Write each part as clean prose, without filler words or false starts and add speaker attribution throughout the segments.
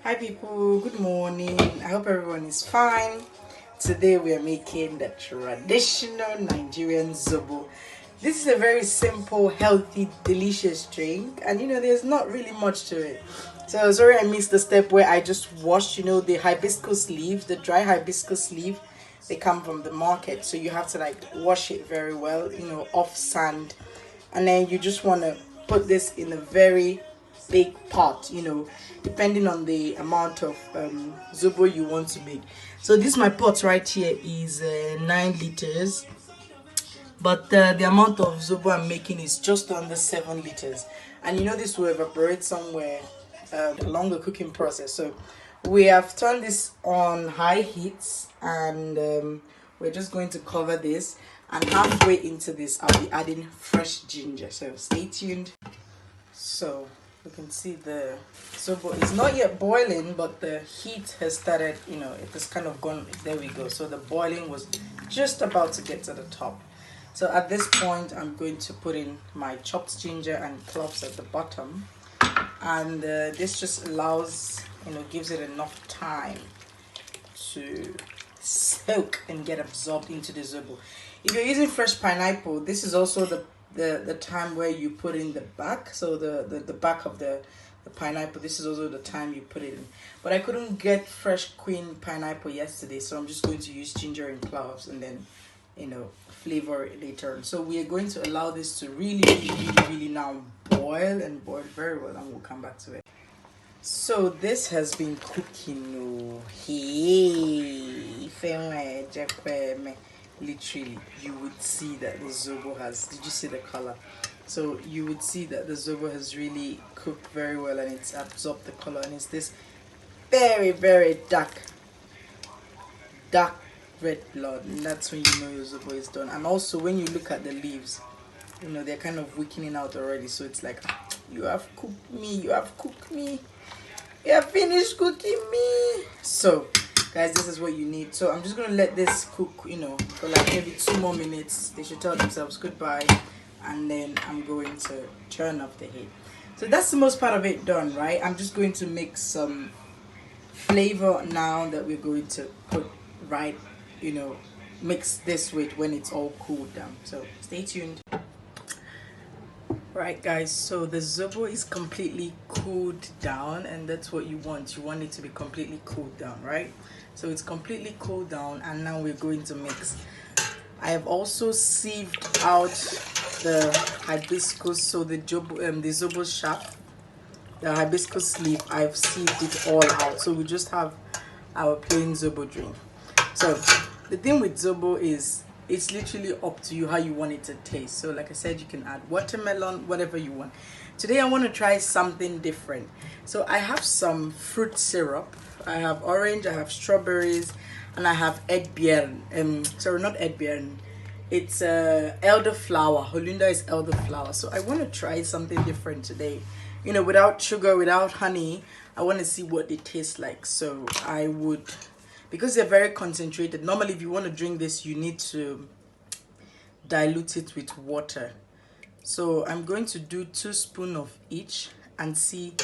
Speaker 1: Hi people, good morning. I hope everyone is fine. Today we are making the traditional Nigerian Zobo. This is a very simple, healthy, delicious drink, and there's not really much to it. So sorry I missed the step where I just washed, the hibiscus leaves, the dry hibiscus leaf. They come from the market, so you have to like wash it very well, off sand, and then you just want to put this in a very big pot, depending on the amount of zobo you want to make. So this my pot right here is 9 liters, but the amount of zobo I'm making is just under 7 liters, and this will evaporate somewhere along the cooking process. So we have turned this on high heat, and we're just going to cover this, and halfway into this I'll be adding fresh ginger, so stay tuned. So you can see the zobo is not yet boiling, but the heat has started, it has kind of gone. There we go. So the boiling was just about to get to the top. So at this point I'm going to put in my chopped ginger and cloves at the bottom, and this just allows, gives it enough time to soak and get absorbed into the zobo. If you're using fresh pineapple, this is also the time where you put in the back. So the back of the pineapple, this is also the time you put it in. But I couldn't get fresh queen pineapple yesterday, so I'm just going to use ginger and cloves, and then flavor it later on. So we are going to allow this to really now boil and boil very well, and we'll come back to it. So this has been cooking. Hey, literally, you would see that the zobo has. Did you see the color? So you would see that the zobo has really cooked very well, and it's absorbed the color, and it's this very dark red blood, and that's when you know your zobo is done. And also when you look at the leaves, they're kind of weakening out already, so it's like, you have cooked me, you have finished cooking me. So guys, this is what you need. So I'm just gonna let this cook, for like maybe 2 more minutes. They should tell themselves goodbye, and then I'm going to turn off the heat. So that's the most part of it done, right? I'm just going to make some flavor now that we're going to put right, mix this with when it's all cooled down. So stay tuned. Right guys, so the zobo is completely cooled down, and that's what you want. You want it to be completely cooled down, right? So it's completely cooled down, and now we're going to mix. I have also sieved out the hibiscus, so the zobo shaft, the hibiscus leaf, I've sieved it all out, so we just have our plain zobo drink. So the thing with zobo is, it's literally up to you how you want it to taste. So like I said, you can add watermelon, whatever you want. Today I want to try something different. So I have some fruit syrup. I have orange, I have strawberries, and I have sorry, not edbeeren. It's elderflower. Holunda is elderflower. So I want to try something different today. Without sugar, without honey. I want to see what they taste like. So I would, because they're very concentrated. Normally, if you want to drink this, you need to dilute it with water. So I'm going to do 2 spoons of each and see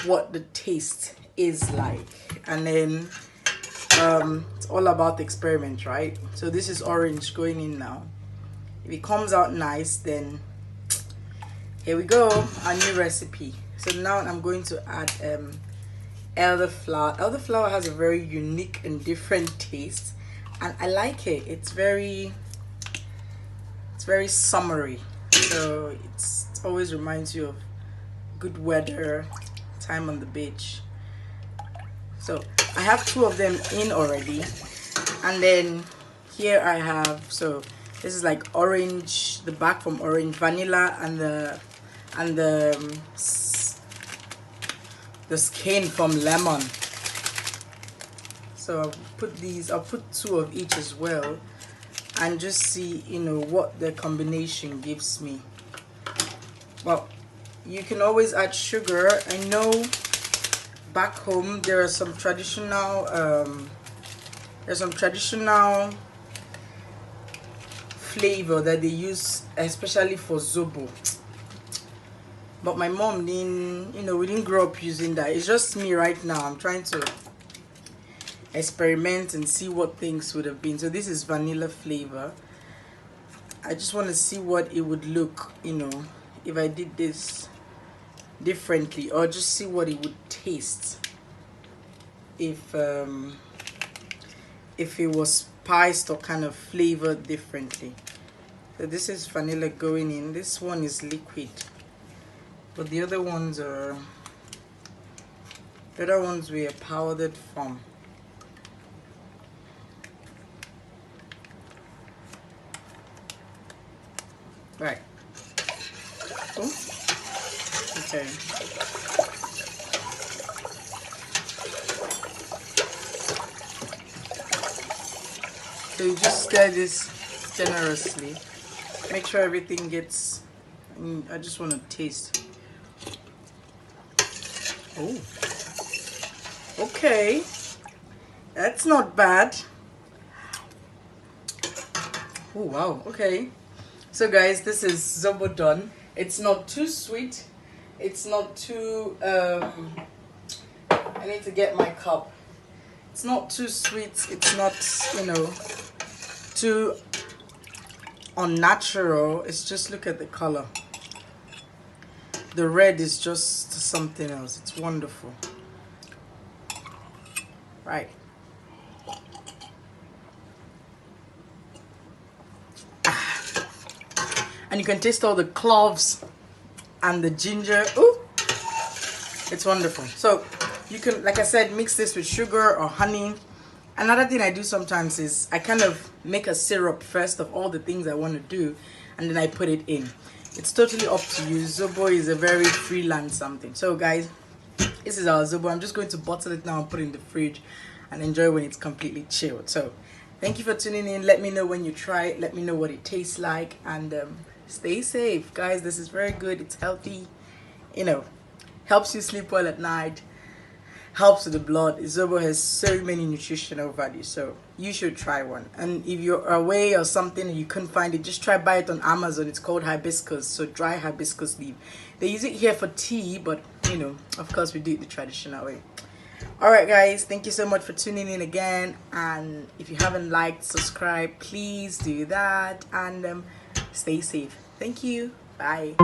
Speaker 1: what the taste is like. And then it's all about the experiment, right? So this is orange going in now. If it comes out nice, then here we go, our new recipe. So now I'm going to add elderflower. Elderflower has a very unique and different taste, and I like it. It's very summery, so it always reminds you of good weather, time on the beach. So I have 2 of them in already, and then here I have, so this is like orange, the back from orange, vanilla, and the skin from lemon. So I'll put 2 of each as well, and just see what the combination gives me. Well, you can always add sugar. I know back home there are some traditional flavor that they use especially for zobo. but my mom didn't, we didn't grow up using that. It's just me right now. I'm trying to experiment and see what things would have been. So this is vanilla flavor. I just want to see what it would look, if I did this differently, or just see what it would taste if it was spiced or kind of flavored differently. So this is vanilla going in. This one is liquid, but the other ones were a powdered form. Right. Oh. Okay. So you just stir this generously. Make sure everything gets. I just want to taste. Oh. Okay. That's not bad. Oh wow. Okay. So guys, this is Zobo done. It's not too sweet. It's not too I need to get my cup. It's not too sweet. It's not, too unnatural. It's just, look at the color. The red is just something else. It's wonderful. Right. And you can taste all the cloves and the ginger. Ooh, it's wonderful. So you can, like I said, mix this with sugar or honey. Another thing I do sometimes is I kind of make a syrup first of all the things I want to do, and then I put it in. It's totally up to you. Zobo is a very freelance something. So guys, this is our Zobo. I'm just going to bottle it now and put it in the fridge and enjoy when it's completely chilled. So thank you for tuning in. Let me know when you try it. Let me know what it tastes like, and stay safe, guys. This is very good. It's healthy, helps you sleep well at night, helps with the blood. Zobo has so many nutritional values, so you should try one. And if you're away or something and you couldn't find it, just try buy it on Amazon. It's called hibiscus, so dry hibiscus leaf. They use it here for tea, but of course we do it the traditional way. Alright guys, thank you so much for tuning in again, and if you haven't liked, subscribe, please do that, and stay safe. Thank you. Bye.